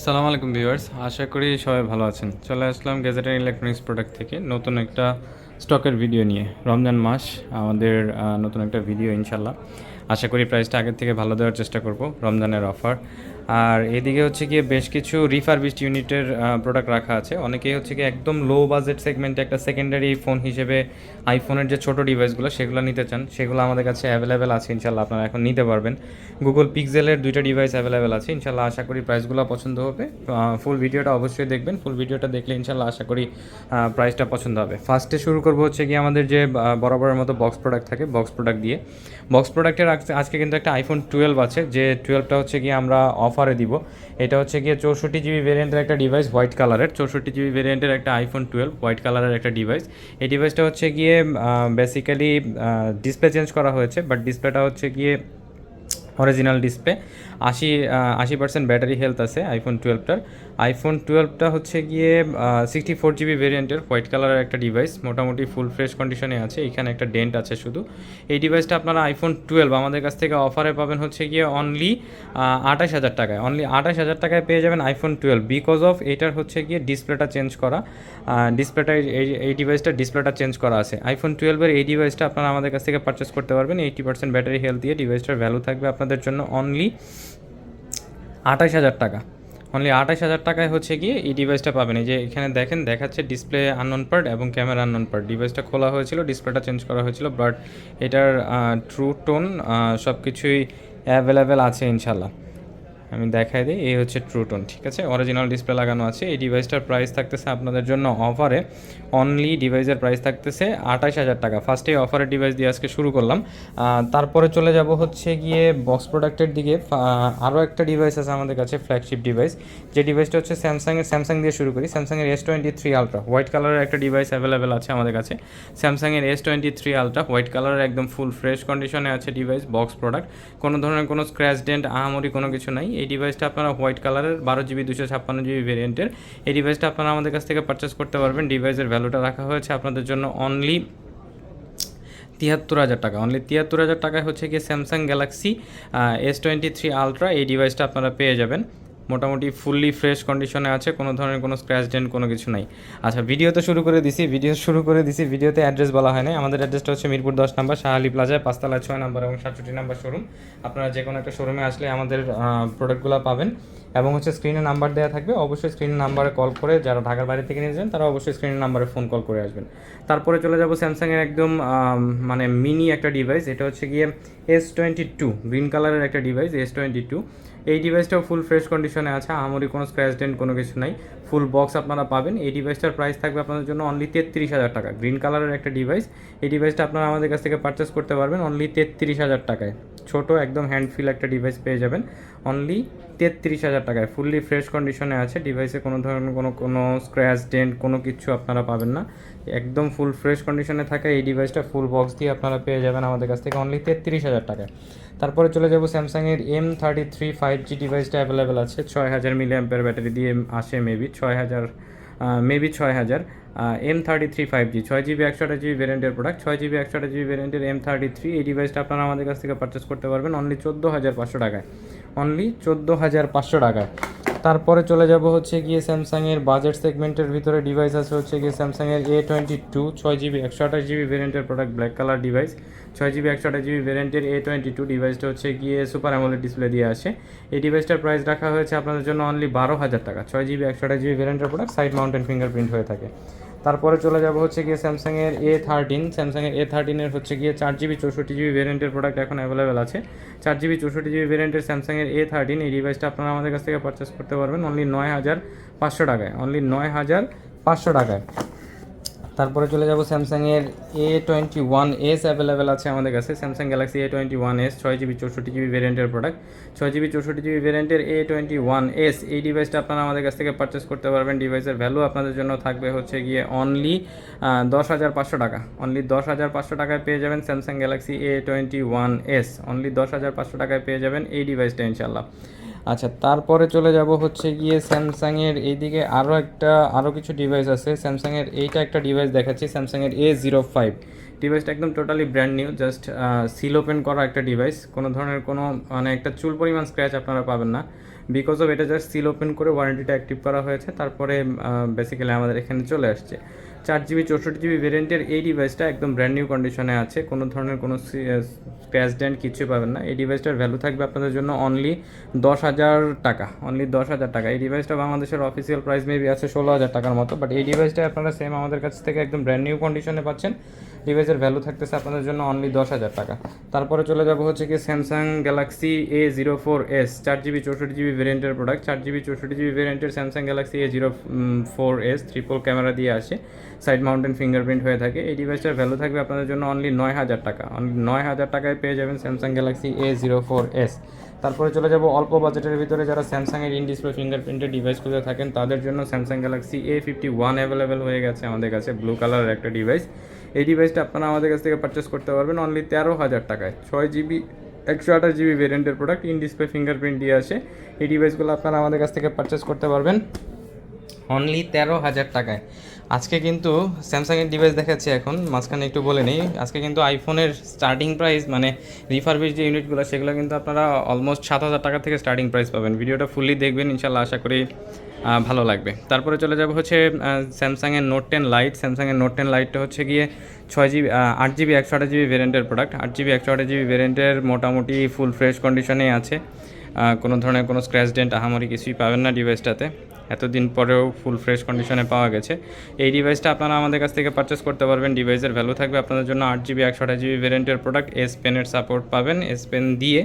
সালাম আলাইকুম ভিউয়ার্স, আশা করি সবাই ভালো আছেন। চলে আসলাম গ্যাজেট অ্যান্ড ইলেকট্রনিক্স প্রোডাক্ট থেকে নতুন একটা স্টকের ভিডিও নিয়ে। রমজান মাস আমাদের নতুন একটা ভিডিও ইনশাল্লাহ। আশা করি প্রাইসটা আগের থেকে ভালো দেওয়ার চেষ্টা করব, রমজানের অফার। আর এদিকে হচ্ছে গিয়ে বেশ কিছু রিফারবিশড ইউনিটের প্রোডাক্ট রাখা আছে। অনেকেই হচ্ছে গিয়ে একদম লো বাজেট সেগমেন্টে একটা সেকেন্ডারি ফোন হিসেবে আইফোনের যে ছোটো ডিভাইসগুলো সেগুলো নিতে চান, সেগুলো আমাদের কাছে অ্যাভেলেবেল আছে ইনশাল্লাহ। আপনারা এখন নিতে পারবেন। গুগল পিক্সেলের দুইটা ডিভাইস অ্যাভেলেবেল আছে ইনশাল্লাহ। আশা করি প্রাইসগুলো পছন্দ হবে। ফুল ভিডিওটা অবশ্যই দেখবেন। ফুল ভিডিওটা দেখলে ইনশাল্লাহ আশা করি প্রাইসটা পছন্দ হবে। ফার্স্টে শুরু করবো হচ্ছে গিয়ে আমাদের যে বরাবরের মতো বক্স প্রোডাক্ট থাকে, বক্স প্রোডাক্ট দিয়ে। বক্স প্রোডাক্টের আজকে কিন্তু একটা আইফোন 12 আছে, যে 12টা হচ্ছে গিয়ে আমরা অফারে দিব। এটা হচ্ছে গিয়ে 64 জিবি ভেরিয়েন্টের একটা ডিভাইস, হোয়াইট কালারের 64 জিবি ভেরিয়েন্টের একটা আইফোন 12 হোয়াইট কালারের একটা ডিভাইস। এই ডিভাইসটা হচ্ছে গিয়ে বেসিক্যালি ডিসপ্লে চেঞ্জ করা হয়েছে, বাট ডিসপ্লেটা হচ্ছে গিয়ে অরিজিনাল ডিসপ্লে। 80% ব্যাটারি হেলথ আছে আইফোন 12টার হচ্ছে গিয়ে 64 জিবি ভেরিয়েন্টের হোয়াইট কালারের একটা ডিভাইস, মোটামুটি ফুল ফ্রেশ কন্ডিশনে আছে। এখানে একটা ডেন্ট আছে শুধু। এই ডিভাইসটা আপনারা আইফোন 12 আমাদের কাছ থেকে অফারে পাবেন হচ্ছে গিয়ে অনলি 28,000 টাকায়। অনলি 28,000 টাকায় পেয়ে যাবেন আইফোন 12, বিকজ অফ এইটার হচ্ছে গিয়ে ডিসপ্লেটা চেঞ্জ করা। ডিসপ্লেটা এই ডিভাইসটা ডিসপ্লেটা চেঞ্জ করা আছে। আইফোন 12 এই ডিভাইসটা আপনারা আমাদের কাছ থেকে পারচেস করতে পারবেন 80% ব্যাটারি হেলথ দিয়ে। ডিভাইসটার ভ্যালু থাকবে আপনাদের জন্য অনলি 28,000 টাকা। অনলি 28,000 টাকায় হচ্ছে গিয়ে এই ডিভাইসটা পাবেন। এই যে এখানে দেখেন দেখাচ্ছে ডিসপ্লে আননোন পার্ট এবং ক্যামেরা আননোন পার্ট। ডিভাইসটা খোলা হয়েছিল, ডিসপ্লেটা চেঞ্জ করা হয়েছিল, বাট এটার ট্রু টোন সব কিছুই অ্যাভেলেবেল আছে ইনশাল্লাহ। আমি দেখাই দিই, এই হচ্ছে ট্রুটোন, ঠিক আছে, অরিজিনাল ডিসপ্লে লাগানো আছে। এই ডিভাইসটার প্রাইস থাকতেছে আপনাদের জন্য অফারে অনলি, ডিভাইসের প্রাইস থাকতেছে 28,000 টাকা। ফার্স্টে অফারের ডিভাইস দিয়ে আজকে শুরু করলাম। তারপরে চলে যাব হচ্ছে গিয়ে বক্স প্রোডাক্টের দিকে। আরও একটা ডিভাইস আছে আমাদের কাছে, ফ্ল্যাগশিপ ডিভাইস। যে ডিভাইসটা হচ্ছে স্যামসাং দিয়ে শুরু করি। স্যামসাংয়ের S23 আলট্রা হোয়াইট কালারের একটা ডিভাইস অ্যাভেলেবেল আছে আমাদের কাছে। স্যামসাংয়ের S23 আলট্রা হোয়াইট কালারের একদম ফুল ফ্রেশ কন্ডিশনে আছে ডিভাইস, বক্স প্রোডাক্ট। কোনো ধরনের কোনো স্ক্র্যাচ ডেন্ট আহামরি কোনো কিছু নাই। এই ডিভাইসটা আপনারা হোয়াইট কালারের 12 জিবি 256 জিবি ভেরিয়েন্টের এই ডিভাইসটা আপনারা আমাদের কাছ থেকে পারচেস করতে পারবেন। ডিভাইসের ভ্যালুটা রাখা হয়েছে আপনাদের জন্য অনলি 73,000 টাকা। অনলি 73,000 টাকায় হচ্ছে গিয়ে স্যামসাং গ্যালাক্সি S23 আলট্রা এই ডিভাইসটা আপনারা পেয়ে যাবেন। মোটামুটি ফুললি ফ্রেশ কন্ডিশনে আছে, কোনো ধরনের কোনো স্ক্র্যাচ ডেন্ট কোনো কিছু নাই। আচ্ছা, ভিডিও শুরু করে দিছি। ভিডিওতে অ্যাড্রেস বলা হয় নাই। আমাদের অ্যাড্রেসটা হচ্ছে মিরপুর 10 নম্বর শাহালি প্লাজায়, 5 তলায় 6 নম্বর এবং 67 নম্বর শোরুম। আপনারা যে কোনো একটা শোরুমে আসলে আমাদের প্রোডাক্টগুলো পাবেন। এবং হচ্ছে স্ক্রিনে নাম্বার দেওয়া থাকবে, অবশ্যই স্ক্রিনের নাম্বারে কল করে, যারা ঢাকার বাইরে থেকে নিয়ে যান তারা অবশ্যই স্ক্রিনের নাম্বারে ফোন কল করে আসবেন। তারপরে চলে যাব স্যামসাংয়ের একদম মানে মিনি একটা ডিভাইস। এটা হচ্ছে গিয়ে S22 গ্রিন কালারের একটা ডিভাইস, S22। এই ডিভাইসটাও ফুল ফ্রেশ কন্ডিশনে আছে, আমারই কোনো স্ক্র্যাচ ডেন্ট কোনো কিছু নাই, ফুল বক্স আপনারা পাবেন। এই ডিভাইসটার প্রাইস থাকবে আপনাদের জন্য অনলি 33,000 টাকা। গ্রিন কালারের একটা ডিভাইস, এই ডিভাইসটা আপনারা আমাদের কাছ থেকে পারচেস করতে পারবেন অনলি 33,000 টাকায়। ছোটো একদম হ্যান্ড ফিল একটা ডিভাইস পেয়ে যাবেন অনলি 33,000 টাকায়। ফুললি ফ্রেশ কন্ডিশনে আছে, ডিভাইসে কোনো ধরনের কোনো স্ক্র্যাচ ডেন্ট কোনো কিছু আপনারা পাবেন না। একদম ফুল ফ্রেশ কন্ডিশনে থাকে এই ডিভাইসটা, ফুল বক্স দিয়ে আপনারা পেয়ে যাবেন আমাদের কাছ থেকে অনলি 33,000 টাকায়। তারপরে চলে যাব স্যামসাংয়ের M33 5G ডিভাইসটা অ্যাভেলেবেল আছে। 6,000 মিলিঅ্যাম্পিয়ার ব্যাটারি দিয়ে আসে, maybe 6,000 M33 5G 6GB 128GB ভ্যারিয়েন্টের প্রোডাক্ট। 6GB 128GB ভ্যারিয়েন্টের M33 এই ডিভাইসটা আপনারা আমাদের কাছ থেকে পারচেস করতে পারবেন অনলি 14,500 টাকায়। অনলি 14,500 টাকায়। তারপরে চলে যাব হচ্ছে গিয়ে স্যামসাংয়ের বাজেট সেগমেন্টের ভিতরে ডিভাইস আছে হচ্ছে গিয়ে স্যামসাংয়ের A22 6GB 128GB ভ্যারিয়েন্টের product, black colour device. 6GB 128GB ভ্যারিয়েন্টের A22 ডিভাইসটা হচ্ছে গিয়ে সুপার অ্যামোলেড ডিসপ্লে দিয়ে আসে। এই ডিভাইসটার প্রাইস রাখা হয়েছে আপনাদের জন্য অনলি 12,000 টাকা। 6GB 128GB ভ্যারিয়েন্টের প্রোডাক্ট, সাইড মাউন্টেন ফিঙ্গারপ্রিন্ট হয়ে থাকে। তারপরে চলে যাব হচ্ছে গিয়ে স্যামসাংয়ের A13 হচ্ছে গিয়ে 4GB 64GB ভ্যারিয়েন্টের প্রোডাক্ট এখন অ্যাভেলেবেল আছে। 4GB 64GB ভ্যারিয়েন্টের স্যামসাংয়ের A13 এই ডিভাইসটা আপনারা আমাদের কাছ থেকে পারচেস করতে পারবেন অনলি 9,500 টাকায়। অনলি 9,500 টাকায়। তারপরে চলে যাব স্যামসাংয়ের A21s অ্যাভেলেবেল আছে আমাদের কাছে। Samsung Galaxy A21s 6GB 64GB ভ্যারিয়েন্টের প্রোডাক্ট। 6GB 64GB ভ্যারিয়েন্টের A21s এই ডিভাইসটা আপনারা আমাদের কাছ থেকে পারচেস করতে পারবেন। ডিভাইসের ভ্যালু আপনাদের জন্য থাকবে হচ্ছে গিয়ে অনলি 10,500 টাকা। অনলি 10,500 টাকায় পেয়ে যাবেন স্যামসাং গ্যালাক্সি A21s। অনলি 10,500 টাকায় পেয়ে যাবেন এই ডিভাইসটা ইনশাল্লাহ। আচ্ছা, তারপরে চলে যাব হচ্ছে গিয়ে স্যামসাংয়ের এইদিকে আরও কিছু ডিভাইস আছে। স্যামসাংয়ের এইটা একটা ডিভাইস দেখাচ্ছি, স্যামসাংয়ের A05 ডিভাইসটা একদম totally brand new, just seal open করা একটা ডিভাইস। কোনো ধরনের কোনো মানে একটা চুল পরিমাণ স্ক্র্যাচ আপনারা পাবেন না। বিকজ অফ এটা জাস্ট সিল ওপেন করে ওয়ারেন্টিটা অ্যাক্টিভ করা হয়েছে, তারপরে বেসিক্যালি আমাদের এখানে চলে আসছে। 4GB 64GB ভেরিয়েন্টের এই ডিভাইসটা একদম ব্র্যান্ড নিউ কন্ডিশনে আছে, কোনো ধরনের কোনো স্ক্র্যাচ ডেন্ট কিছুই পাবেন না। এই ডিভাইসটার ভ্যালু থাকবে আপনাদের জন্য অনলি 10,000 টাকা, অনলি 10,000 টাকা। এই ডিভাইসটা বাংলাদেশের অফিসিয়াল প্রাইস মেবি আছে 16,000 টাকার মতো, বাট এই ডিভাইসটা আপনারা সেম আমাদের কাছ থেকে একদম ব্র্যান্ড নিউ কন্ডিশনে পাচ্ছেন। ডিভাইসের ভ্যালু থাকতেছে আপনাদের জন্য অনলি 10,000 টাকা। তারপরে চলে যাবো হচ্ছে কি Samsung Galaxy A04s 4GB 64GB ভেরিয়েন্টের প্রোডাক্ট। 4GB 64GB ভেরিয়েন্টের Samsung Galaxy A04s triple camera দিয়ে আসে, সাইড মাউন্টেন ফিঙ্গারপ্রিন্ট হয়ে থাকে। এই ডিভাইসটার ভ্যালু থাকবে আপনাদের জন্য অনলি 9,000 টাকা, অনলি 9,000 টাকায় পেয়ে যাবেন স্যামসাং গ্যালাক্সি A04s। তারপরে চলে যাব অল্প বাজেটের ভিতরে যারা স্যামসাংয়ের ইন ডিসপ্লে ফিঙ্গারপ্রিন্টের ডিভাইস খুঁজে থাকেন তাদের জন্য স্যামসাং গ্যালাক্সি A51 অ্যাভেলেবেল হয়ে গেছে আমাদের কাছে, ব্লু কালারের একটা ডিভাইস। এই ডিভাইসটা আপনারা আমাদের কাছ থেকে পারচেস করতে পারবেন অনলি 13,000 টাকায়। 6GB 128GB ভেরিয়েন্টের প্রোডাক্ট, ইন ডিসপ্লে ফিঙ্গারপ্রিন্ট দিয়ে আসে। এই ডিভাইসগুলো আপনারা আমাদের কাছ থেকে পারচেস করতে পারবেন অনলি 13,000 টাকায়। আজকে কিন্তু স্যামসাংয়ের ডিভাইস দেখাচ্ছি, এখন মাঝখানে একটু বলে নিই, আজকে কিন্তু আইফোনের স্টার্টিং প্রাইস মানে রিফারবিশ যে ইউনিটগুলো সেগুলো কিন্তু আপনারা অলমোস্ট 7,000 টাকা থেকে স্টার্টিং প্রাইস পাবেন। ভিডিওটা ফুললি দেখবেন, ইনশাল্লাহ আশা করি ভালো লাগবে। তারপরে চলে যাব হচ্ছে স্যামসাংয়ের নোট 10 লাইট। স্যামসাংয়ের নোট 10 লাইটটা হচ্ছে গিয়ে 6GB 8GB 128GB ভেরিয়েন্টের প্রোডাক্ট। 8GB 128GB ভেরিয়েন্টের মোটামুটি ফুল ফ্রেশ কন্ডিশনেই আছে, কোনো ধরনের কোনো স্ক্র্যাচ ডেন্ট আহামরি কিছুই পাবেন না ডিভাইসটাতে, এতদিন পরেও ফুল ফ্রেশ কন্ডিশনে পাওয়া গেছে। এই ডিভাইসটা আপনারা আমাদের কাছ থেকে পারচেস করতে পারবেন। ডিভাইসের ভ্যালু থাকবে আপনাদের জন্য 8GB 128GB ভেরিয়েন্টের প্রোডাক্ট, এস পেনের সাপোর্ট পাবেন, এস পেন দিয়ে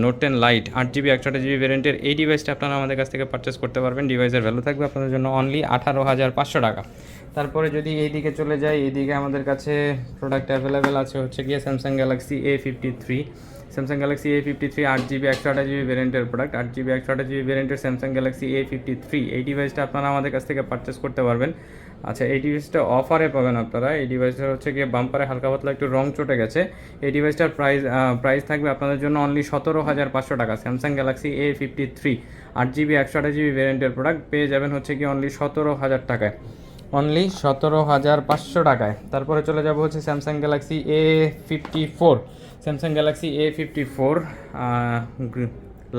নোট 10 লাইট 8GB 128GB ভেরিয়েন্টের এই ডিভাইসটা আপনারা আমাদের কাছ থেকে পারচেস করতে পারবেন। ডিভাইসের ভ্যালু থাকবে আপনাদের জন্য অনলি 18,500 টাকা। তারপরে যদি এইদিকে চলে যাই, এইদিকে আমাদের কাছে প্রোডাক্ট অ্যাভেলেবেল আছে হচ্ছে গিয়ে Samsung Galaxy A53। Samsung Galaxy A53 8GB 128GB ভেরিয়েন্টের প্রোডাক্ট। 8GB 128GB ভেরিয়েন্টের স্যামসাং গ্যালাক্সি A53 এই ডিভাইসটা আপনারা আমাদের কাছ থেকে পারচেস করতে পারবেন। আচ্ছা, এই ডিভাইসটা অফারে পাবেন আপনারা। এই ডিভাইসটা হচ্ছে গিয়ে বাম্পারে হালকা পাতলা একটু রং চটে গেছে। এই ডিভাইসটার প্রাইস থাকবে আপনাদের জন্য অনলি 17,500 টাকা। Samsung Galaxy A53 8GB 128GB ভেরিয়েন্টের প্রোডাক্ট পেয়ে যাবেন হচ্ছে কি অনলি 17,000 টাকায়, অনলি 17,500 টাকায়। তারপরে চলে যাব হচ্ছে Samsung Galaxy A54। Samsung Galaxy A54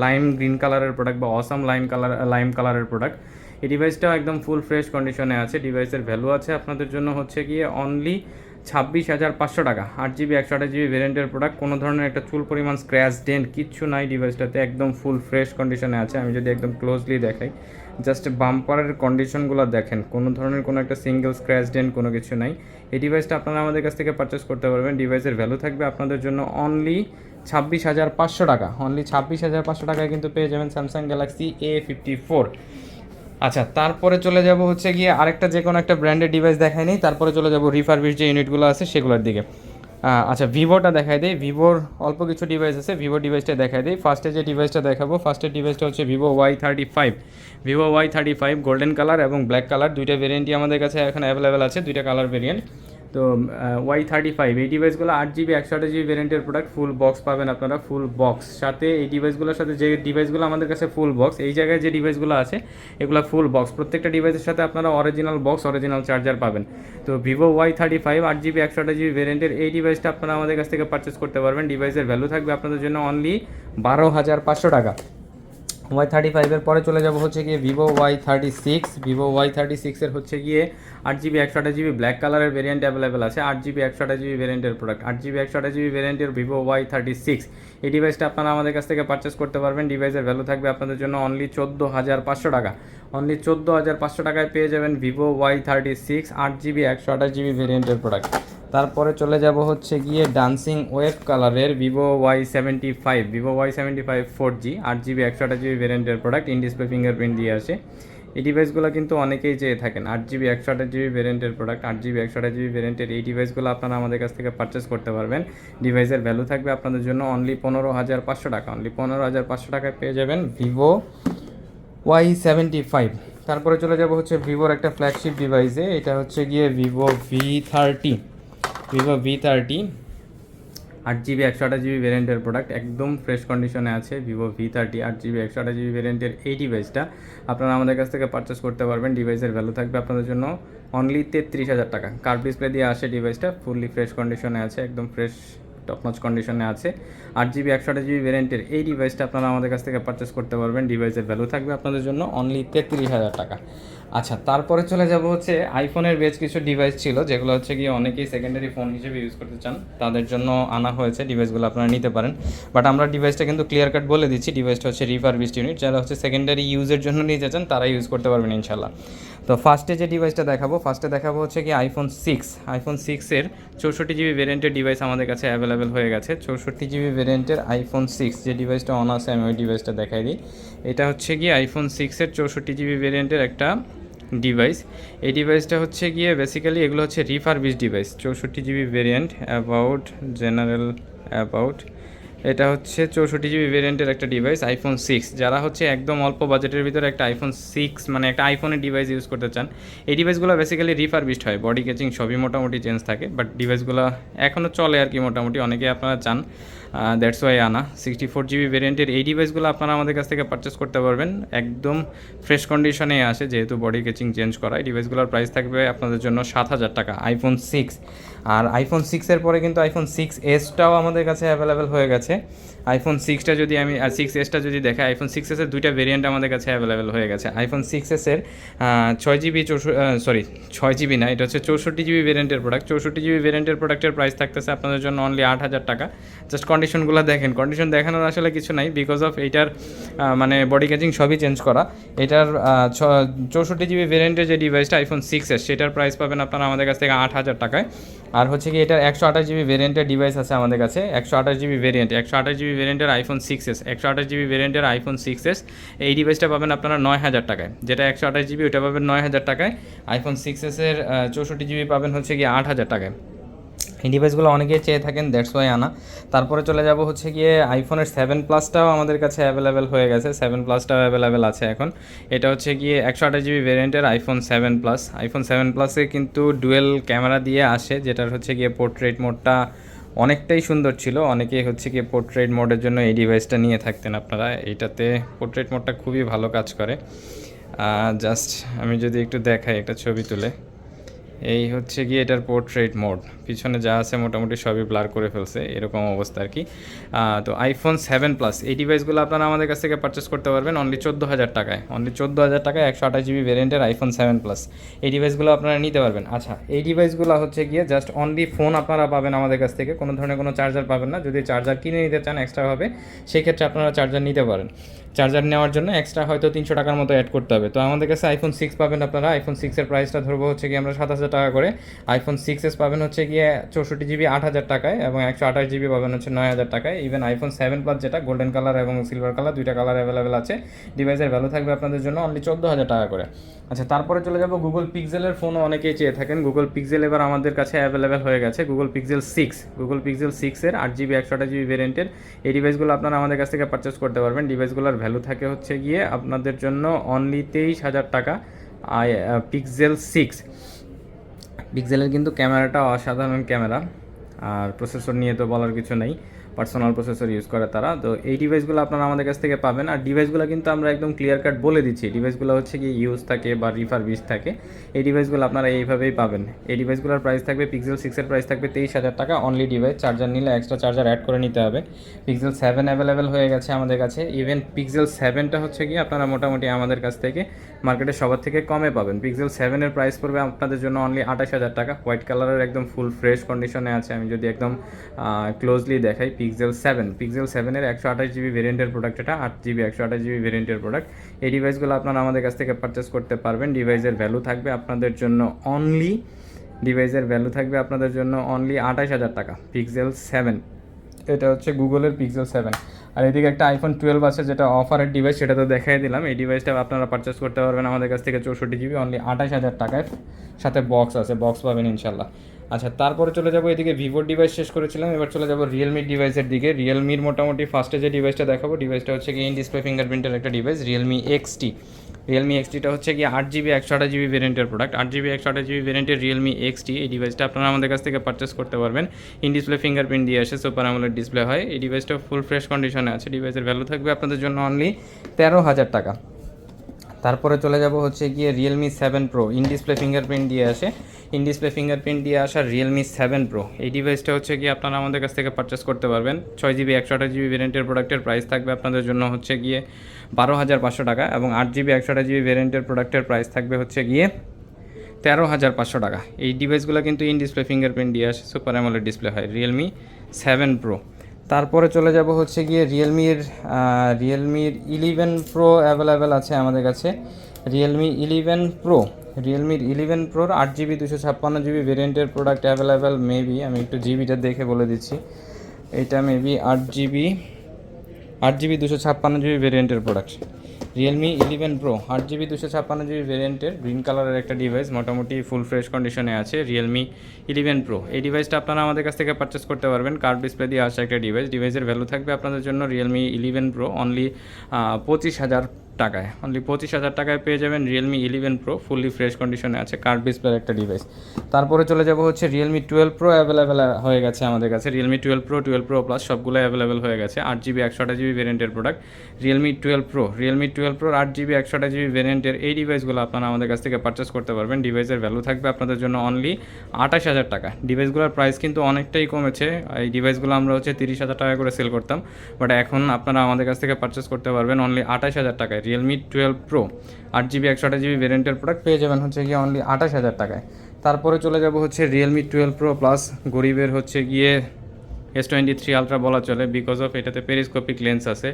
lime green কালারের প্রোডাক্ট বা অসাম লাইম কালারের প্রোডাক্ট। এই ডিভাইসটাও একদম ফুল ফ্রেশ কন্ডিশনে আছে। ডিভাইসের ভ্যালু আছে আপনাদের জন্য হচ্ছে গিয়ে অনলি 26,500 টাকা। 8GB 128GB ভেরিয়েন্টের প্রোডাক্ট, কোনো ধরনের একটা চুল পরিমাণ স্ক্র্যাচ ডেন্ট কিচ্ছু নাই ডিভাইসটাতে, একদম ফুল ফ্রেশ কন্ডিশনে আছে। আমি যদি একদম ক্লোজলি দেখাই, জাস্ট বাম্পারের কন্ডিশনগুলো দেখেন, কোনো ধরনের কোনো একটা সিঙ্গেল স্ক্র্যাচ ডেন্ট কোনো কিছু নাই। এই ডিভাইসটা আপনারা আমাদের কাছ থেকে পারচেস করতে পারবেন। ডিভাইসের ভ্যালু থাকবে আপনাদের জন্য অনলি 26,500 টাকা, অনলি 26,500 টাকায় কিন্তু পেয়ে যাবেন স্যামসাং গ্যালাক্সি A54। আচ্ছা, তারপরে চলে যাব হচ্ছে গিয়ে আরেকটা যে কোনো একটা ব্র্যান্ডের ডিভাইস দেখাই নেই, তারপরে চলে যাব রিফারবিশ যে ইউনিটগুলো আছে সেগুলোর দিকে। আচ্ছা, ভিভোটা দেখাই দিই। ভিভোর অল্প কিছু ডিভাইস আছে, ভিভো ডিভাইসটা দেখাই দিই। ফার্স্টে যে ডিভাইসটা দেখাবো, ফার্স্টের ডিভাইসটা হচ্ছে Vivo Y35। Vivo Y35 golden colour এবং ব্ল্যাক কালার দুইটা ভেরিয়েন্টই আমাদের কাছে এখন অ্যাভেলেবেল আছে, দুইটা কালার ভেরিয়েন্ট। তো Y35 এই ডিভাইসগুলো 8GB 128GB ভেরিয়েন্টের প্রোডাক্ট, ফুল বক্স পাবেন আপনারা, ফুল বক্স। সাথে এই ডিভাইসগুলোর সাথে যে ডিভাইসগুলো আমাদের কাছে ফুল বক্স, এই জায়গায় যে ডিভাইসগুলো আছে এগুলো ফুল বক্স। প্রত্যেকটা ডিভাইসের সাথে আপনারা অরিজিনাল বক্স, অরিজিনাল চার্জার পাবেন। তো ভিভো Y35 8GB 128GB ভেরিয়েন্টের এই ডিভাইসটা আপনারা আমাদের কাছ থেকে পারচেস করতে পারবেন। ডিভাইসের ভ্যালু থাকবে আপনাদের জন্য অনলি 12,500 টাকা। Y35 এর পরে চলে যাব হচ্ছে গিয়ে ভিভো Y36। ভিভো Y36 এর হচ্ছে গিয়ে 8GB 128GB ব্ল্যাক কালারের ভেরিয়েন্ট অ্যাভেলেবেল আছে। 8GB 128GB ভেরিয়েন্টের প্রোডাক্ট, 8GB 128GB ভেরিয়েন্টের ভিভো Y36 এই ডিভাইসটা আপনারা আমাদের কাছ থেকে পারচেস করতে পারবেন। ডিভাইসের ভ্যালু থাকবে আপনাদের জন্য অনলি 14,500 টাকা, অনলি 14,500 টাকায় পেয়ে যাবেন ভিভো Y36 8GB 128GB ভেরিয়েন্টের প্রোডাক্ট। তারপরে চলে যাব হচ্ছে গিয়ে ডান্সিং ওয়েভ কালারের Vivo Y75। Vivo Y75 4G 8GB 128GB ভেরিয়েন্টের প্রোডাক্ট, ইন ডিসপ্লে ফিঙ্গারপ্রিন্ট দিয়ে আসে। এই ডিভাইসগুলো কিন্তু অনেকেই চেয়ে থাকেন, 8GB 128GB ভেরিয়েন্টের প্রোডাক্ট, 8GB 128GB ভেরিয়েন্টের এই ডিভাইসগুলো আপনারা আমাদের কাছ থেকে পারচেস করতে পারবেন। ডিভাইসের ভ্যালু থাকবে আপনাদের জন্য অনলি 15,500 টাকা, অনলি 15,500 টাকায় পেয়ে যাবেন ভিভো Y75। তারপরে চলে যাব হচ্ছে ভিভোর একটা ফ্ল্যাগশিপ ডিভাইসে, এটা হচ্ছে গিয়ে Vivo V30। Vivo V30 8GB 128GB ভেরিয়েন্টের প্রোডাক্ট, একদম ফ্রেশ কন্ডিশনে আছে। ভিভো V30 8GB 128GB ভেরিয়েন্টের এই ডিভাইসটা আপনারা আমাদের কাছ থেকে পারচেস করতে পারবেন। ডিভাইসের ভ্যালু থাকবে আপনাদের জন্য অনলি 33,000 টাকা। কার্ভ ডিসপ্লে দিয়ে আসে ডিভাইসটা, ফুললি ফ্রেশ কন্ডিশনে আছে, একদম ফ্রেশ টপ নচ কন্ডিশনে আছে। 8GB 128GB ভ্যারিয়েন্টের এই ডিভাইসটা আপনারা আমাদের কাছ থেকে পারচেস করতে পারবেন। ডিভাইসের ভ্যালু থাকবে আপনাদের জন্য অনলি 33,000 টাকা। আচ্ছা, তারপরে চলে যাব হচ্ছে আইফোনের বেশ কিছু ডিভাইস ছিল যেগুলো হচ্ছে গিয়ে অনেকেই সেকেন্ডারি ফোন হিসেবে ইউজ করতে চান, তাদের জন্য আনা হয়েছে। ডিভাইসগুলো আপনারা নিতে পারেন, বাট আমরা ডিভাইসটা কিন্তু ক্লিয়ার কাট বলে দিচ্ছি ডিভাইসটা হচ্ছে রিফারবিশড ইউনিট। যারা হচ্ছে সেকেন্ডারি ইউজের জন্য নিতে চান তারা ইউজ করতে পারবেন ইনশাল্লাহ। তো ফার্স্টে যে ডিভাইসটা ফার্স্টে দেখাবো হচ্ছে কি আইফোন 6 এর 64GB ভ্যারিয়েন্টের ডিভাইস আমাদের কাছে অ্যাভেলেবেল হয়ে গেছে। 64GB ভ্যারিয়েন্টের আইফোন 6 যে ডিভাইসটা অন আছে আমি ওই ডিভাইসটা দেখাই দিই। এটা হচ্ছে গিয়ে আইফোন 6-এর 64GB ভ্যারিয়েন্টের একটা ডিভাইস। এই ডিভাইসটা হচ্ছে গিয়ে বেসিক্যালি এগুলো হচ্ছে refurbished device. 64GB variant about এটা হচ্ছে 64GB ভ্যারিয়েন্টের একটা ডিভাইস আইফোন 6। যারা হচ্ছে একদম অল্প বাজেটের ভিতরে একটা আইফোন 6 মানে একটা আইফোনের ডিভাইস ইউজ করতে চান, এই ডিভাইসগুলো বেসিক্যালি রিফারবিশড হয়, বডি কেচিং সবই মোটামুটি চেঞ্জ থাকে, বাট ডিভাইসগুলো এখনও চলে আর কি মোটামুটি, অনেকে আপনারা চান, দ্যাটস ওয়াই আনা। 64GB ভ্যারিয়েন্টের এই ডিভাইসগুলো আপনারা আমাদের কাছ থেকে পারচেস করতে পারবেন, একদম ফ্রেশ কন্ডিশনে আসে যেহেতু বডি কেচিং চেঞ্জ করা। এই ডিভাইসগুলোর প্রাইস থাকবে আপনাদের জন্য 7,000 টাকা আইফোন 6। আর আইফোন 6-এর পরে কিন্তু আইফোন 6s-টাও আমাদের কাছে অ্যাভেলেবেল হয়ে গেছে। আইফোন 6টা যদি আমি 6s-টা যদি দেখাই, আইফোন 6s-এর দুইটা ভেরিয়েন্ট আমাদের কাছে অ্যাভেলেবেল হয়ে গেছে। আইফোন 6s-এর 6GB না, এটা হচ্ছে 64GB ভেরিয়েন্টের প্রোডাক্ট। 64GB ভেরিয়েন্টের প্রোডাক্টের প্রাইস থাকতেছে আপনাদের জন্য অনলি 8,000 টাকা। জাস্ট কন্ডিশনগুলো দেখেন, কন্ডিশন দেখানোর আসলে কিছু নাই, বিকজ অফ এইটার মানে বডি ক্যাচিং সবই চেঞ্জ করা। এটার 64GB ভেরিয়েন্টের যে ডিভাইসটা আইফোন 6s সেটার প্রাইস পাবেন আপনারা আমাদের কাছ থেকে 8,000 টাকায়। আর হচ্ছে কি এটার 128GB ভেরিয়েন্টের ডিভাইস আছে আমাদের কাছে, 128GB ভেরিয়েন্টের আইফোন 6s, 128GB ভেরিয়েন্টের আইফোন 6s এই ডিভাইসটা পাবেন আপনারা 9,000 টাকায়। যেটা 128GB ওটা পাবেন 9,000 টাকায়। আইফোন 6s-এর 64GB পাবেন হচ্ছে কি 8,000 টাকায়। এই ডিভাইসগুলো অনেকেই চেয়ে থাকেন, দ্যাটস ওয়াই আনা। তারপরে চলে যাব হচ্ছে গিয়ে আইফোনের 7 প্লাসটাও আমাদের কাছে অ্যাভেলেবেল হয়ে গেছে। 7 প্লাসটাও অ্যাভেলেবেল আছে এখন। এটা হচ্ছে গিয়ে 128GB ভেরিয়েন্টের আইফোন 7 প্লাস। আইফোন 7 প্লাসে কিন্তু ডুয়েল ক্যামেরা দিয়ে আসে, যেটার হচ্ছে গিয়ে পোর্ট্রেট মোডটা অনেকটাই সুন্দর ছিল। অনেকেই হচ্ছে গিয়ে পোর্ট্রেট মোডের জন্য এই ডিভাইসটা নিয়ে থাকতেন আপনারা। এইটাতে পোর্ট্রেট মোডটা খুবই ভালো কাজ করে। জাস্ট আমি যদি একটু দেখাই একটা ছবি তুলে, এই হচ্ছে গিয়ে এটার পোর্ট্রেট মোড, পিছনে যা আছে মোটামুটি সবই ব্লার করে ফেলছে, এরকম অবস্থা আর কি। তো আইফোন 7 প্লাস এই ডিভাইসগুলো আপনারা আমাদের কাছ থেকে পারচেস করতে পারবেন অনলি 14,000 টাকায়। অনলি 14,000 টাকায় 128GB ভ্যারিয়েন্টের আইফোন 7 প্লাস এই ডিভাইসগুলো আপনারা নিতে পারবেন। আচ্ছা, এই ডিভাইসগুলো হচ্ছে গিয়ে জাস্ট অনলি ফোন আপনারা পাবেন আমাদের কাছ থেকে, কোনো ধরনের কোনো চার্জার পাবেন না। যদি চার্জার কিনে নিতে চান এক্সট্রাভাবে, সেক্ষেত্রে আপনারা চার্জার নিতে পারেন। চার্জার নেওয়ার জন্য এক্সট্রা হয়তো 300 টাকার মতো অ্যাড করতে হবে। তো আমাদের কাছে আইফোন 6 পাবেন আপনারা। আইফোন 6-এর প্রাইসটা ধরবো হচ্ছে গিয়ে আমরা 7,000 টাকা করে। আইফোন 6s পাবেন হচ্ছে গিয়ে 64GB 8,000 টাকায় এবং 128GB পাবেন হচ্ছে 9,000 টাকায়। ইভেন আইফোন 7 প্লাস যেটা গোল্ডেন কালার এবং সিলভার কালার দুইটা কালার অ্যাভেলেবেল আছে। ডিভাইসের ভ্যালু থাকবে আপনাদের জন্য অনলি 14,000 টাকা করে। আচ্ছা, তারপরে চলে যাব গুগল পিক্সেলের ফোনও অনেকেই চেয়ে থাকেন। গুগল পিক্সেল এবার আমাদের কাছে অ্যাভেলেবেল হয়ে গেছে। গুগল পিক্সেল 6-এর 8GB 128GB ভেরিয়েন্টের এই ডিভাইসগুলো আপনারা আমাদের কাছ থেকে পারচেস করতে পারবেন। ডিভাইসগুলোর ভ্যালু থাকে হচ্ছে গিয়ে আপনাদের জন্য অনলি 23,000 টাকা। পিক্সেল 6 পিক্সেলের কিন্তু ক্যামেরাটা অসাধারণ ক্যামেরা, আর প্রসেসর নিয়ে তো বলার কিছু নেই, পার্সোনাল প্রসেসর ইউজ করে তারা। তো এই ডিভাইসগুলো আপনারা আমাদের কাছ থেকে পাবেন। আর ডিভাইসগুলো কিন্তু আমরা একদম ক্লিয়ার কাট বলে দিচ্ছি, ডিভাইসগুলো হচ্ছে কি ইউজ থাকে বা রিফারবিশ থাকে। এই ডিভাইসগুলো আপনারা এইভাবেই পাবেন। এই ডিভাইসগুলোর প্রাইস থাকবে পিক্সেল 6-এর প্রাইস থাকবে 23,000 টাকা অনলি ডিভাইস। চার্জার নিলে এক্সট্রা চার্জার অ্যাড করে নিতে হবে। পিক্সেল 7 অ্যাভেলেবেল হয়ে গেছে আমাদের কাছে। ইভেন পিক্সেল 7টা হচ্ছে কি আপনারা মোটামুটি আমাদের কাছ থেকে মার্কেটে সবার থেকে কমে পাবেন। পিক্সেল 7-এর প্রাইস পড়বে আপনাদের জন্য অনলি 28,000 টাকা। হোয়াইট কালারের একদম ফুল ফ্রেশ কন্ডিশনে আছে। আমি যদি একদম ক্লোজলি দেখাই, পিক্সেল 7-এর 128GB ভেরিয়েন্টের প্রোডাক্ট, এটা 8GB 128GB ভেরিয়েন্টের প্রোডাক্ট। এই ডিভাইসগুলো আপনারা আমাদের কাছ থেকে পারচেস করতে পারবেন। ডিভাইসের ভ্যালু থাকবে আপনাদের জন্য অনলি 28,000 টাকা। পিক্সেল 7, এটা হচ্ছে গুগলের পিক্সেল 7। আর এদিকে একটা আইফোন 12 আছে যেটা অফারের ডিভাইস, সেটা তো দেখাই দিলাম। এই ডিভাইসটা আপনারা পারচেস করতে পারবেন আমাদের কাছ থেকে 64GB অনলি 28,000 টাকায়। সাথে বক্স আছে, বক্স পাবেন ইনশাল্লাহ। আচ্ছা, তারপরে চলে যাবো এদিকে ভিভোর ডিভাইস শেষ করেছিলাম, এবার চলে যাবো রিয়েলমির ডিভাইসের দিকে। রিয়েলমির মোটামুটি ফার্স্টে যে ডিভাইসটা দেখাবো, ডিভাইসটা হচ্ছে কি ইন ডিসপ্লে ফিঙ্গারপ্রিন্টের একটা ডিভাইস, রিয়েলমি এক্সটিটা হচ্ছে কি 8GB 128GB ভেরিয়েন্টের প্রোডাক্ট। 8GB 128GB ভেরিয়েন্টের রিয়েলমি এক্সটি এই ডিভাইসটা আপনারা আমাদের কাছ থেকে পারচেস করতে পারবেন। ইন ডিসপ্লে ফিঙ্গারপ্রিন্ট দিয়ে আসে, সুপার অ্যামোলেড ডিসপ্লে হয়। এই ডিভাইসটা ফুল ফ্রেশ কন্ডিশনে আছে। ডিভাইসের ভ্যালু থাকবে আপনাদের জন্য অনলি 13,000 টাকা। তারপরে চলে যাব হচ্ছে গিয়ে Realme 7 pro, in display fingerprint দিয়ে আসে, ইন ডিসপ্লে ফিঙ্গারপ্রিন্ট দিয়ে আসা রিয়েলমি 7 প্রো। এই ডিভাইসটা হচ্ছে গিয়ে আপনারা আমাদের কাছ থেকে পারচেস করতে পারবেন। 6GB 128GB ভ্যারিয়েন্টের প্রোডাক্টের প্রাইস থাকবে আপনাদের জন্য হচ্ছে গিয়ে 12,500 টাকা, এবং 8GB 128GB ভ্যারিয়েন্টের প্রোডাক্টের প্রাইস থাকবে হচ্ছে গিয়ে 13,500 টাকা। এই ডিভাইসগুলো কিন্তু ইন ডিসপ্লে ফিঙ্গারপ্রিন্ট দিয়ে আসে, সুপার অ্যামোলেড ডিসপ্লে হয়, রিয়েলমি 7 প্রো। তারপরে চলে যাব হচ্ছে গিয়ে রিয়েলমির 11 প্রো অ্যাভেলেবেল আছে আমাদের কাছে। রিয়েলমির 11 প্রোর 8GB 256GB ভেরিয়েন্টের প্রোডাক্ট অ্যাভেলেবেল মেবি, আমি একটু জিবিটা দেখে বলে দিচ্ছি। এটা মেবি 8GB 256GB ভেরিয়েন্টের product, Realme 11 pro 8GB 256GB ভেরিয়েন্টের গ্রিন কালারের একটা ডিভাইস, মোটামুটি ফুল ফ্রেশ কন্ডিশনে আছে রিয়েলমি 11 প্রো। এই ডিভাইসটা আপনারা আমাদের কাছ থেকে পারচেস করতে পারবেন। কার্ভ ডিসপ্লে দিয়ে আসা একটা ডিভাইসের ভ্যালু থাকবে আপনাদের জন্য রিয়েলমি 11 প্রো অনলি 25,000 টাকায়, অনলি 25,000 টাকায় পেয়ে যাবেন রিয়েলমি 11 প্রো, ফুললি ফ্রেশ কন্ডিশনে আছে, কার্ভ ডিসপ্লের একটা ডিভাইস। তারপরে চলে যাব হচ্ছে রিয়েলমি 12 প্রো অ্যাভেলেবেল হয়ে গেছে আমাদের কাছে, রিয়েলমি 12 প্রো 12 প্রো প্লাস সবগুলো অ্যাভেলেবেল হয়ে গেছে। 8GB 128GB ভেরিয়েন্টের প্রোডাক্ট রিয়েলমি 12 প্রোর 8GB 128GB ভেরিয়েন্টের এই ডিভাইসগুলো আপনারা আমাদের কাছ থেকে পারচেস করতে পারবেন। ডিভাইসের ভ্যালু থাকবে আপনাদের জন্য অনলি 28,000 টাকা। ডিভাইসগুলোর প্রাইস কিন্তু অনেকটাই কমেছে, এই ডিভাইসগুলো আমরা হচ্ছে 30,000 টাকা করে সেল করতাম, বাট এখন আপনারা আমাদের কাছ থেকে পারচেস করতে পারবেন অনলি 28,000 টাকায়। রিয়েলমি 12 প্রো 8GB 128GB ভেরিয়েন্টের প্রোডাক্ট পেয়ে যাবেন হচ্ছে গিয়ে অনলি 28,000 টাকায়। তারপরে চলে যাব হচ্ছে রিয়েলমি 12 প্রো প্লাস, গরিবের হচ্ছে গিয়ে S23 আলট্রা বলা চলে, বিকজ অফ এটাতে পেরিস্কোপিক লেন্স আছে,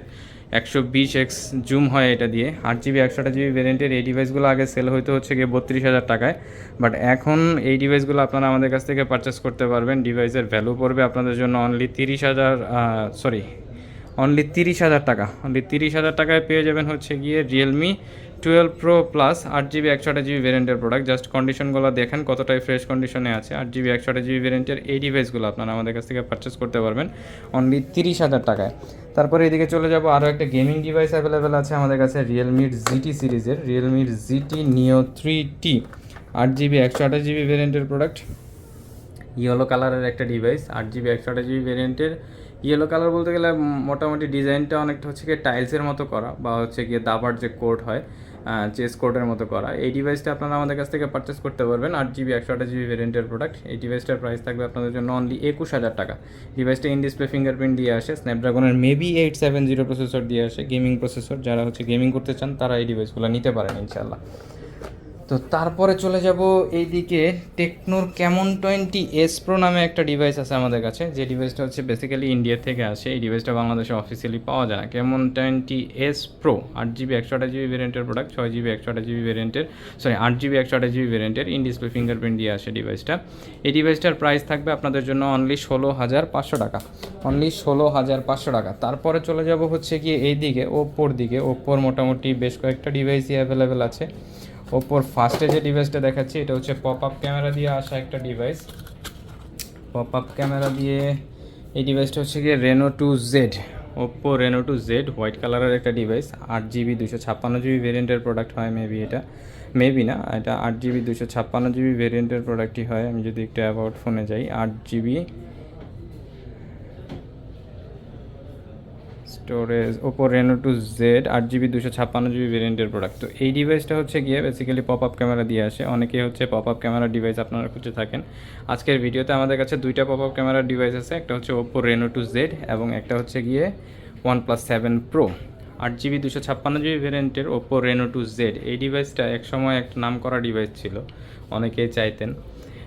120x জুম হয় এটা দিয়ে। 8GB 128GB ভেরিয়েন্টের এই ডিভাইসগুলো আগে সেল হইতে হচ্ছে গিয়ে 32,000 টাকায়, বাট এখন এই ডিভাইসগুলো আপনারা আমাদের কাছ থেকে পারচেস করতে পারবেন। ডিভাইসের ভ্যালু পড়বে আপনাদের জন্য অনলি 30,000 টাকা, অনলি 30,000 টাকায় পেয়ে যাবেন হচ্ছে গিয়ে Realme 12 pro plus 8GB 128GB ভেরিয়েন্টের প্রোডাক্ট। জাস্ট কন্ডিশনগুলো দেখেন কতটাই ফ্রেশ কন্ডিশনে আছে। 8GB 128GB ভেরিয়েন্টের এই ডিভাইসগুলো আপনারা আমাদের কাছ থেকে পারচেস করতে পারবেন অনলি 30,000 টাকায়। তারপরে এদিকে চলে যাব, আরও একটা গেমিং ডিভাইস অ্যাভেলেবেল আছে আমাদের কাছে রিয়েলমির জিটি সিরিজের, রিয়েলমির জিটি নিও 3T 8GB 128GB ভেরিয়েন্টের প্রোডাক্ট, ইয়েলো কালারের একটা ডিভাইস, 8GB 128GB ভেরিয়েন্টের। ইয়েলো কালার বলতে গেলে মোটামুটি ডিজাইনটা অনেকটা হচ্ছে গিয়ে টাইলসের মতো করা, বা হচ্ছে গিয়ে দাবার যে কোড হয় চেস কোডের মতো করা। এই ডিভাইসটা আপনারা আমাদের কাছ থেকে পারচেস করতে পারবেন, 8GB 128GB ভেরিয়েন্টের প্রোডাক্ট। এই ডিভাইসটার প্রাইস থাকবে আপনাদের জন্য অনলি 21,000 টাকা। ডিভাইসটা ইন ডিসপ্লে ফিঙ্গারপ্রিন্ট দিয়ে আসে, স্ন্যাপড্রাগনের মেবি 870 প্রসেসর দিয়ে আসে, গেমিং প্রসেসর। যারা হচ্ছে গেমিং করতে চান তারা এই ডিভাইসগুলো নিতে পারেন ইনশাল্লাহ। তো তারপরে চলে যাব এইদিকে, টেকনোর ক্যামন 20S প্রো নামে একটা ডিভাইস আছে আমাদের কাছে, যে ডিভাইসটা হচ্ছে বেসিক্যালি ইন্ডিয়া থেকে আসে। এই ডিভাইসটা বাংলাদেশে অফিসিয়ালি পাওয়া যায় না। Camon 20S pro 8GB 128GB ভেরিয়েন্টের প্রোডাক্ট, 6GB 128GB ভেরিয়েন্টের, 8GB 128GB ভেরিয়েন্টের, ইন ডিসপ্লে ফিঙ্গারপ্রিন্ট দিয়ে আসে ডিভাইসটা। এই ডিভাইসটার প্রাইস থাকবে আপনাদের জন্য অনলি 16,500 টাকা, অনলি 16,500 টাকা। তারপরে চলে যাব হচ্ছে গিয়ে এইদিকে ওপ্পোর দিকে। ওপ্পোর মোটামুটি বেশ কয়েকটা ডিভাইসই অ্যাভেলেবেল আছে। ওপ্পোর ফার্স্টে যে ডিভাইসটা দেখাচ্ছি এটা হচ্ছে পপ আপ ক্যামেরা দিয়ে আসা একটা ডিভাইস। পপ আপ ক্যামেরা দিয়ে এই ডিভাইসটা হচ্ছে গিয়ে Reno 2Z, Oppo Reno 2Z white কালারের একটা ডিভাইস। 8GB 256GB ভেরিয়েন্টের প্রোডাক্ট হয় মেবি, এটা মেবি না, এটা 8GB 256GB ভেরিয়েন্টের প্রোডাক্টই হয়। আমি যদি একটু অ্যাবাউট ফোনে যাই, 8GB storage, Oppo Reno 2Z 8GB 256GB ভেরিয়েন্টের প্রোডাক্ট। তো এই ডিভাইসটা হচ্ছে গিয়ে বেসিক্যালি পপ আপ ক্যামেরা দিয়ে আসে। অনেকেই হচ্ছে পপ আপ ক্যামেরা ডিভাইস আপনারা খুঁজে থাকেন। আজকের ভিডিওতে আমাদের কাছে দুইটা পপ আপ ক্যামেরার ডিভাইস আছে, একটা হচ্ছে ওপো রেনো 2Z এবং একটা হচ্ছে গিয়ে OnePlus 7 Pro 8GB 256GB ভেরিয়েন্টের ওপো রেনো 2Z। এই ডিভাইসটা একসময় একটা নাম করা ডিভাইস ছিল, অনেকেই চাইতেন।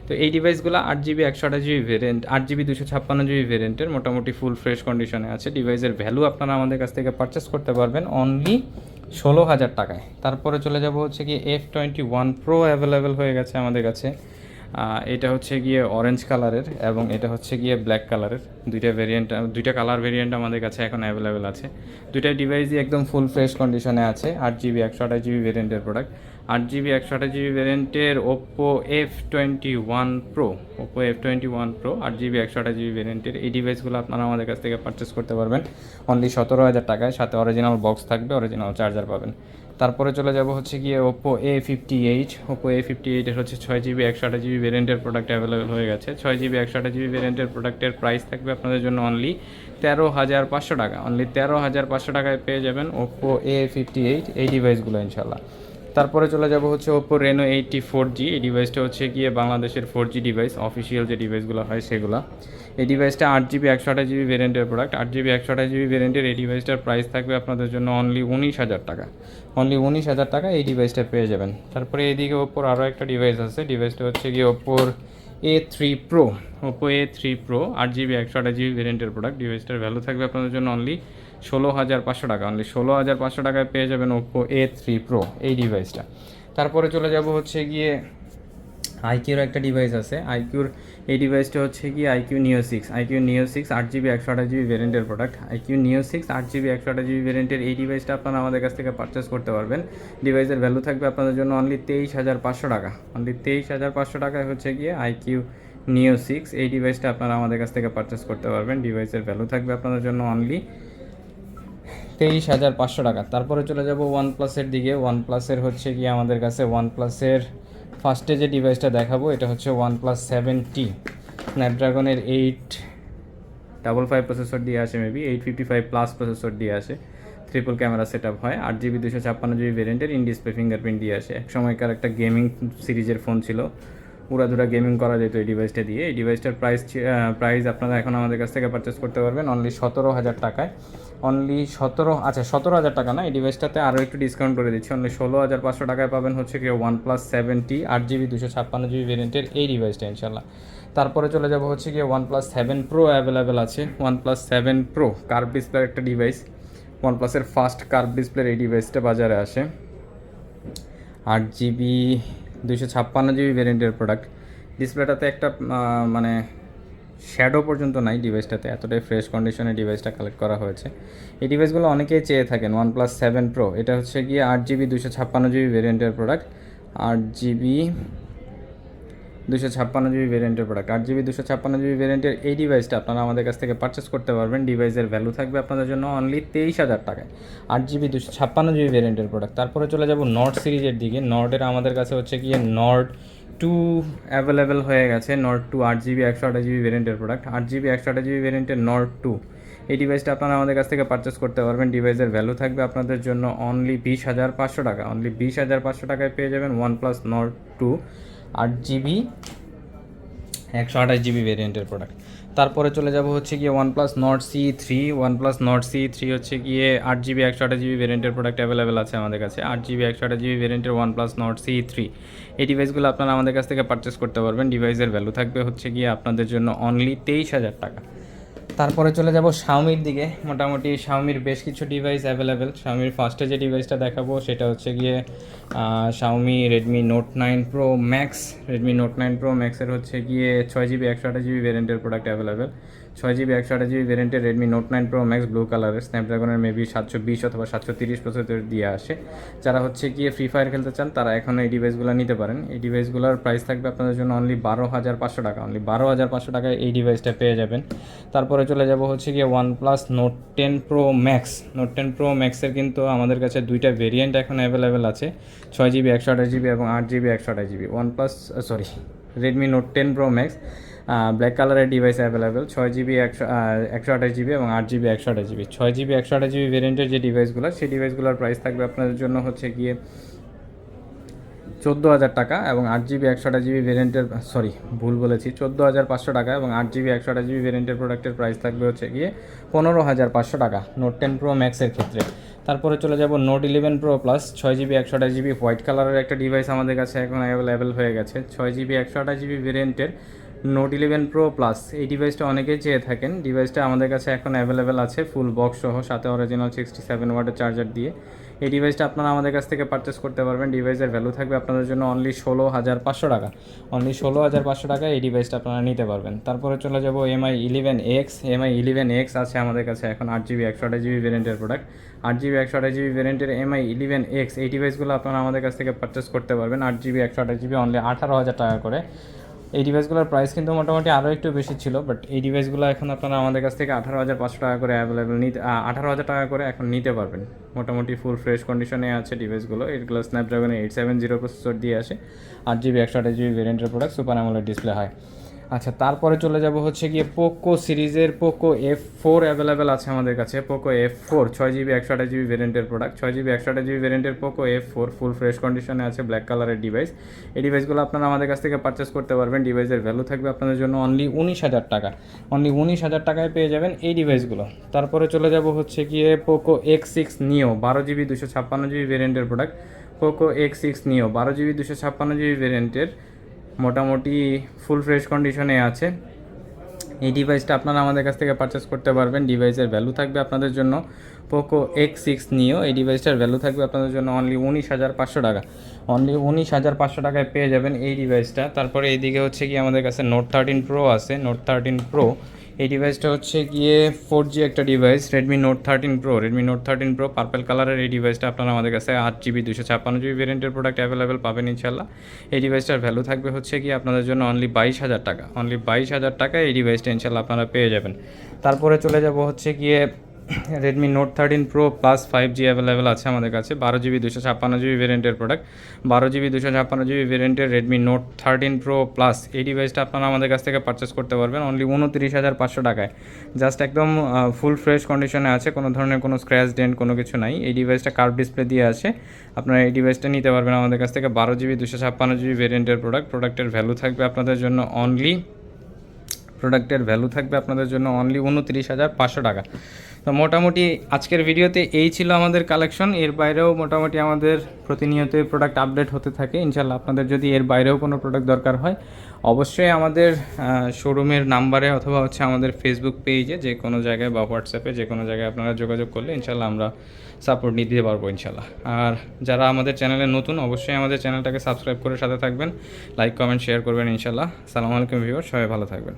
তো এই ডিভাইসগুলো 8GB 128GB variant, 8GB 256GB ভেরিয়েন্টের, মোটামুটি ফুল ফ্রেশ কন্ডিশনে আছে। ডিভাইসের ভ্যালু আপনারা আমাদের কাছ থেকে পারচেস করতে পারবেন অনলি 16,000 টাকায়। তারপরে চলে যাব হচ্ছে গিয়ে F21 Pro অ্যাভেলেবেল হয়ে গেছে আমাদের কাছে। এটা হচ্ছে গিয়ে অরেঞ্জ কালারের এবং এটা হচ্ছে গিয়ে ব্ল্যাক কালারের, দুইটা কালার ভেরিয়েন্ট আমাদের কাছে এখন অ্যাভেলেবেল আছে। দুইটা ডিভাইসই একদম ফুল ফ্রেশ কন্ডিশনে আছে। 8GB 128GB ভেরিয়েন্টের প্রোডাক্ট, 8GB 128GB ভেরিয়েন্টের Oppo F21 Pro, Oppo F21 Pro 8GB 128GB ভেরিয়েন্টের এই ডিভাইসগুলো আপনারা আমাদের কাছ থেকে পারচেস করতে পারবেন অনলি 17,000 টাকায়। সাথে অরিজিনাল বক্স থাকবে, অরিজিনাল চার্জার পাবেন। তারপরে চলে যাব হচ্ছে গিয়ে Oppo A58 হচ্ছে 6GB 128GB ভেরিয়েন্টের প্রোডাক্ট অ্যাভেলেবেল হয়ে গেছে। 6GB 128GB ভেরিয়েন্টের প্রোডাক্টের প্রাইস থাকবে আপনাদের জন্য অনলি 13,500 টাকা। অনলি 13,500 টাকায় পেয়ে যাবেন Oppo A58 এই ডিভাইসগুলো ইনশাল্লাহ। তারপরে চলে যাব হচ্ছে Oppo Reno80 4G। এই ডিভাইসটা হচ্ছে গিয়ে বাংলাদেশের 4G ডিভাইস, অফিসিয়াল যে ডিভাইসগুলো হয় সেগুলো। এই ডিভাইসটা 8GB 128GB ভেরিয়েন্টের প্রোডাক্ট। 8GB 128GB ভেরিয়েন্টের এই ডিভাইসটার প্রাইস থাকবে আপনাদের জন্য অনলি 19,000 টাকা। অনলি 19,000 টাকা এই ডিভাইসটা পেয়ে যাবেন। তারপরে এইদিকে ওপ্পোর আরও একটা ডিভাইস আছে, ডিভাইসটা হচ্ছে গিয়ে ওপ্পোর A3 Pro। Oppo A3 Pro 8GB 128GB ভেরিয়েন্টের প্রোডাক্ট। ডিভাইসটার ভ্যালু থাকবে আপনাদের জন্য অনলি 16,500 টাকা। অনলি 16,500 টাকায় পেয়ে যাবেন Oppo A3 Pro এই ডিভাইসটা। তারপরে চলে যাব হচ্ছে গিয়ে আইকিউর একটা ডিভাইস আছে, আইকিউর এই ডিভাইসটা হচ্ছে গিয়ে আইকিউ নিও 6 8GB 128GB ভেরিয়েন্টের প্রোডাক্ট। আইকিউ নিও 6 8GB 128GB ভেরিয়েন্টের এই ডিভাইসটা আপনারা আমাদের কাছ থেকে পারচেস করতে পারবেন। ডিভাইসের ভ্যালু থাকবে আপনাদের জন্য অনলি 23,500 টাকা। অনলি 23,500 টাকায় হচ্ছে গিয়ে আইকিউ নিও 6 এই ডিভাইসটা আপনারা আমাদের কাছ থেকে পারচেস করতে পারবেন। ডিভাইসের ভ্যালু থাকবে আপনাদের জন্য অনলি 23,500 টাকা। তারপরে চলে যাব ওয়ানপ্লাসের দিকে। ওয়ানপ্লাসের হচ্ছে গিয়ে আমাদের কাছে ওয়ানপ্লাসের ফার্স্টে যে ডিভাইসটা দেখাবো এটা হচ্ছে OnePlus 7T। স্ন্যাপড্রাগনের 855 প্রসেসর দিয়ে আসে, মেবি 855+ প্রসেসর দিয়ে আসে। ট্রিপল ক্যামেরা সেট আপ হয়। 8GB 256GB ভেরিয়েন্টের ইন ডিসপ্লে ফিঙ্গারপ্রিন্ট দিয়ে আসে। এক সময়কার একটা গেমিং সিরিজের ফোন ছিল, উড়াধুরা গেমিং করা যেত এই ডিভাইসটা দিয়ে। এই ডিভাইসটার প্রাইস আপনারা এখন আমাদের কাছ থেকে পারচেস করতে পারবেন অনলি 17,000 টাকায়। অনলি 17,000 টাকা না, এই ডিভাইসটাতে আরও একটু ডিসকাউন্ট করে দিচ্ছি। অনলি 16,500 টাকায় পাবেন হচ্ছে কি OnePlus 7T 8GB 256GB ভেরিয়েন্টের এই ডিভাইসটা ইনশাল্লাহ। তারপরে চলে যাব হচ্ছে গিয়ে OnePlus 7 Pro অ্যাভেলেবেল আছে। OnePlus 7 Pro কার্ভ ডিসপ্লের একটা ডিভাইস, ওয়ানপ্লাসের ফার্স্ট কার্ভ ডিসপ্লের এই ডিভাইসটা বাজারে আসে। 8GB 256GB ভেরিয়েন্টের প্রোডাক্ট। ডিসপ্লেটাতে একটা মানে শ্যাডো পর্যন্ত নাই ডিভাইসটাতে, এতটাই ফ্রেশ কন্ডিশনে ডিভাইসটা কালেক্ট করা হয়েছে। এই ডিভাইসগুলো অনেকেই চেয়ে থাকেন। OnePlus 7 Pro এটা হচ্ছে গিয়ে 8GB 256GB ভেরিয়েন্টের প্রোডাক্ট। 8GB 256GB ভেরিয়েন্টের প্রোডাক্ট। 8GB 256GB ভেরিয়েন্টের এই ডিভাইসটা আপনারা আমাদের কাছ থেকে পারচেস করতে পারবেন। ডিভাইসের ভ্যালু থাকবে আপনাদের জন্য অনলি 23,000 টাকায়। 8GB 256GB ভেরিয়েন্টের প্রোডাক্ট। তারপরে চলে যাব নর্ড সিরিজের দিকে। নর্ডের আমাদের কাছে হচ্ছে গিয়ে নর্ড 2 অ্যাভেলেবেল হয়ে গেছে। নর্ড 2 8GB 128GB ভেরিয়েন্টের প্রোডাক্ট। 8GB 128GB ভেরিয়েন্টের নর্ড 2 এই ডিভাইসটা আপনারা আমাদের কাছ থেকে পারচেস করতে পারবেন। ডিভাইসের ভ্যালু থাকবে আপনাদের জন্য অনলি 20,500 টাকা। অনলি 20,500 টাকায় পেয়ে যাবেন OnePlus Nord 2 8GB 128GB ভেরিয়েন্টের প্রোডাক্ট। তারপরে চলে যাব হচ্ছে গিয়ে OnePlus Nord CE3। OnePlus Nord CE3 হচ্ছে গিয়ে 8GB 128GB ভেরিয়েন্টের প্রোডাক্ট অ্যাভেলেবেল আছে আমাদের কাছে। 8GB 128GB ভেরিয়েন্টের OnePlus Nord CE3 এই ডিভাইসগুলো আপনারা আমাদের কাছ থেকে পারচেস করতে পারবেন। ডিভাইসের ভ্যালু থাকবে হচ্ছে গিয়ে আপনাদের জন্য অনলি 23,000 টাকা। তারপরে চলে যাব শাওমির দিকে। মোটামুটি শাওমির বেশ কিছু ডিভাইস অ্যাভেলেবেল। শাওমির ফার্স্টে যে ডিভাইসটা দেখাবো সেটা হচ্ছে গিয়ে Xiaomi Redmi Note 9 Pro max. Redmi Note 9 pro ম্যাক্সের হচ্ছে গিয়ে 6GB 128GB ভেরিয়েন্টের প্রোডাক্ট অ্যাভেলেবেল। 6GB 128GB ভেরিয়েন্টের Redmi Note 9 Pro Max blue কালারের, স্ন্যাপড্রাগনের মেবি 720 অথবা 730 প্রসেসর দিয়ে আসে। যারা হচ্ছে গিয়ে ফ্রি ফায়ার খেলতে চান তারা এখনও এই ডিভাইসগুলো নিতে পারেন। এই ডিভাইসগুলোর প্রাইস থাকবে আপনাদের জন্য অনলি 12,500 টাকা। অনলি 12,500 টাকায় এই ডিভাইসটা পেয়ে যাবেন। তারপরে চলে যাব হচ্ছে গিয়ে OnePlus Nord 10 Pro Max। Nord 10 Pro Maxের কিন্তু আমাদের কাছে দুইটা ভেরিয়েন্ট এখন অ্যাভেলেবেল আছে, 6GB 128GB এবং 8GB 128GB। Redmi Note 10 Pro Max black কালারের ডিভাইস অ্যাভেলেবেল। 6GB 128GB এবং 8GB 128GB। 6GB 128GB ভেরিয়েন্টের যে ডিভাইসগুলো সেই ডিভাইসগুলোর প্রাইস থাকবে আপনাদের জন্য হচ্ছে গিয়ে 14,000 টাকা এবং 8GB 128GB ভেরিয়েন্টের 14,500 টাকা এবং 8GB 128GB ভেরিয়েন্টের প্রোডাক্টের প্রাইস থাকবে হচ্ছে গিয়ে 15,500 টাকা Note 10 Pro Maxের ক্ষেত্রে। তারপরে চলে যাব Note 11 Pro Plus 6GB 128GB white কালারের একটা ডিভাইস আমাদের কাছে এখন অ্যাভেলেবেল হয়ে গেছে। 6GB 128GB ভেরিয়েন্টের Note 11 Pro Plus এই ডিভাইসটা অনেকেই চেয়ে থাকেন। ডিভাইসটা আমাদের কাছে এখন অ্যাভেলেবেল আছে ফুল বক্স সহ, সাথে অরিজিনাল 67 ওয়াটের চার্জার দিয়ে। এই ডিভাইসটা আপনারা আমাদের কাছ থেকে পারচেস করতে পারবেন। ডিভাইসের ভ্যালু থাকবে আপনাদের জন্য অনলি 16,500 টাকা। অনলি 16,500 টাকায় এই ডিভাইসটা আপনারা নিতে পারবেন। তারপরে চলে যাব MI 11X। MI 11X আছে আমাদের কাছে এখন 8GB 128GB ভেরিয়েন্টের প্রোডাক্ট। 8GB 128GB ভেরিয়েন্টের MI 11X এই ডিভাইসগুলো আপনারা আমাদের কাছ থেকে পারচেস করতে পারবেন। 8GB 128GB অনলি 18,000 টাকা করে। এই ডিভাইসগুলোর প্রাইস কিন্তু মোটামুটি আরও একটু বেশি ছিল, বাট এই ডিভাইসগুলো এখন আপনারা আমাদের কাছ থেকে 18,500 টাকা করে অ্যাভেলেবেল 18,000 টাকা করে এখন নিতে পারবেন। মোটামুটি ফুল ফ্রেশ কন্ডিশনে আছে ডিভাইসগুলো। এগুলো স্ন্যাপড্রাগন 870 প্রসেসর দিয়ে আসে, 8GB 128GB ভেরিয়েন্টের প্রোডাক্ট, সুপার অ্যামোলেড ডিসপ্লে হয়। আচ্ছা, তারপরে চলে যাব হচ্ছে গিয়ে পোকো সিরিজের পোকো F4 অ্যাভেলেবেল আছে আমাদের কাছে। পোকো F4 6GB 128GB ভেরিয়েন্টের প্রোডাক্ট, 6GB 128GB ভেরিয়েন্টের পোকো F4 ফুল ফ্রেশ কন্ডিশনে আছে, ব্ল্যাক কালারের ডিভাইস। এই ডিভাইসগুলো আপনারা আমাদের কাছ থেকে পারচেস করতে পারবেন। ডিভাইসের ভ্যালু থাকবে আপনাদের জন্য অনলি 19,000 টাকা। অনলি 19,000 টাকায় পেয়ে যাবেন এই ডিভাইসগুলো। তারপরে চলে যাব হচ্ছে গিয়ে পোকো X6 নিও 12GB 256GB ভেরিয়েন্টের প্রোডাক্ট। পোকো X6 নিও 12GB 256GB ভেরিয়েন্টের, মোটামুটি ফুল ফ্রেশ কন্ডিশনে আছে। এই ডিভাইসটা আপনারা আমাদের কাছ থেকে পারচেস করতে পারবেন। ডিভাইসের ভ্যালু থাকবে আপনাদের জন্য পোকো X6 নিও, এই ডিভাইসটার ভ্যালু থাকবে আপনাদের জন্য অনলি 19,500 টাকা। অনলি 19,500 টাকায় পেয়ে যাবেন এই ডিভাইসটা। তারপরে এইদিকে হচ্ছে কি আমাদের কাছে নোট 13 প্রো আছে। নোট 13 প্রো, এই ডিভাইসটা হচ্ছে গিয়ে 4G একটা device, Redmi note 13 pro. Redmi note 13 pro purple কালারের এই ডিভাইসটা আপনারা আমাদের কাছে 8GB 256GB ভেরিয়েন্টের প্রোডাক্ট অ্যাভেলেবেল পাবেন ইনশাল্লাহ। এই ডিভাইসটার ভ্যালু থাকবে হচ্ছে কি আপনাদের জন্য অনলি 22,000 টাকা। অনলি 22,000 টাকায় এই ডিভাইসটা ইনশাল্লাহ আপনারা পেয়ে যাবেন। তারপরে চলে যাব হচ্ছে গিয়ে Redmi note 13 pro plus 5G available আছে আমাদের কাছে, 12GB 256GB ভেরিয়েন্টের প্রোডাক্ট। 12GB 256GB ভেরিয়েন্টের রেডমি নোট 13 প্রো প্লাস, এই ডিভাইসটা আপনারা আমাদের কাছ থেকে পারচেস করতে পারবেন অনলি 29,500 টাকায়। জাস্ট একদম ফুল ফ্রেশ কন্ডিশনে আছে, কোনো ধরনের কোনো স্ক্র্যাচ ডেন্ট কোনো কিছু নাই। এই ডিভাইসটা কার্ভ ডিসপ্লে দিয়ে আছে, আপনারা এই ডিভাইসটা নিতে পারবেন আমাদের কাছ থেকে। 12GB 256GB ভেরিয়েন্টের প্রোডাক্ট। প্রোডাক্টের ভ্যালু থাকবে আপনাদের জন্য অনলি 29,500 টাকা। তো মোটামুটি আজকের ভিডিওতে এই ছিল আমাদের কালেকশন। এর বাইরেও মোটামুটি আমাদের প্রতিনিয়তই প্রোডাক্ট আপডেট হতে থাকে ইনশাল্লাহ। আপনাদের যদি এর বাইরেও কোনো প্রোডাক্ট দরকার হয় অবশ্যই আমাদের শোরুমের নাম্বারে অথবা হচ্ছে আমাদের ফেসবুক পেজে যে কোনো জায়গায় বা হোয়াটসঅ্যাপে যে কোনো জায়গায় আপনারা যোগাযোগ করলে ইনশাল্লাহ আমরা সাপোর্ট দিতে পারবো ইনশাল্লাহ। আর যারা আমাদের চ্যানেলে নতুন অবশ্যই আমাদের চ্যানেলটাকে সাবস্ক্রাইব করে সাথে থাকবেন, লাইক কমেন্ট শেয়ার করবেন ইনশাল্লাহ। আসসালামু আলাইকুম ভিউয়ার, সবাই ভালো থাকবেন।